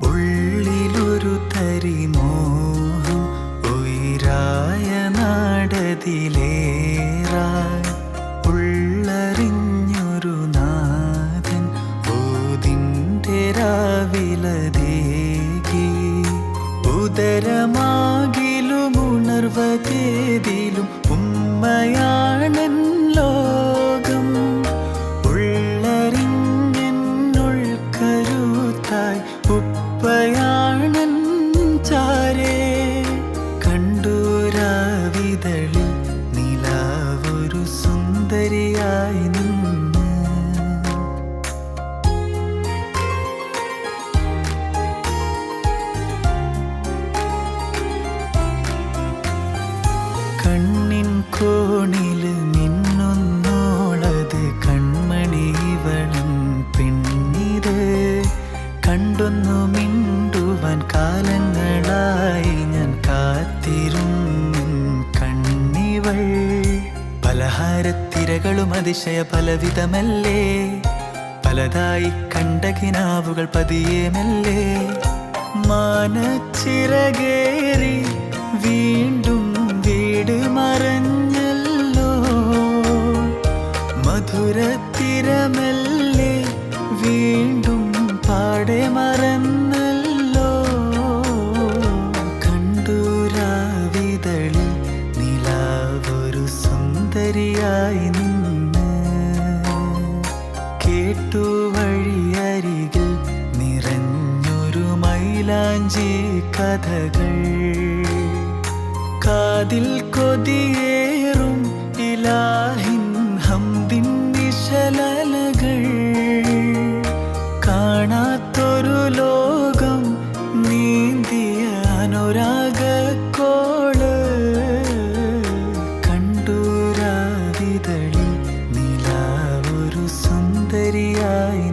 ഉള്ളിലൊരു തരി മോഹം ഉയരായ നാടതിലേറായി ഉള്ളറിഞ്ഞൊരു നാഥൻ ഓതിൻ്റെ രാവിലതേകി ഉദരമാകിലും ഉണർവതേതിലും ഉമ്മയാണൻ ലോകം ഉള്ളറിഞ്ഞെന്നുൾക്കരുത്തായി ഉപ്പയാണൻ ചാരേ കണ്ടൂരാവിതളിൽ നിലാവൊരു സുന്ദരിയായി നിന്ന് കണ്ണിൻ കോണില് മിന്നുന്നോളത് കൺമണി ഇവളും പെണ്ണിത് കണ്ടൊന്നു മിണ്ടുവാൻ കാലങ്ങളായി ഞാൻ കാത്തിരുന്നും കണ്ണിവൾ പലഹാരത്തിരകളും അതിശയ പലവിധമല്ലേ പലതായി കണ്ട കിനാവുകൾ പതിയെ മെല്ലെ മാനച്ചിറകേറി വീണ്ടും വീട് മറഞ്ഞല്ലോ മധുരത്തിരമല്ലേ വീണ്ടും പാടെ മറന്നല്ലോ കണ്ടൂരാവിതളിൽ നിലാവൊരു സുന്ദരിയായി നിന്ന് കേട്ടു വഴിയരികിൽ നിറഞ്ഞൊരു മൈലാഞ്ചി കഥകൾ കാതിൽ കൊതിയേറും ഇലാഹിൻ ഹംദിൻ നിശലകൾ കാണാത്തൊരു ലോകം നീന്തിയ അനുരാഗക്കോള് കണ്ടൂരാവിതളിൽ നിലാവൊരു സുന്ദരിയായി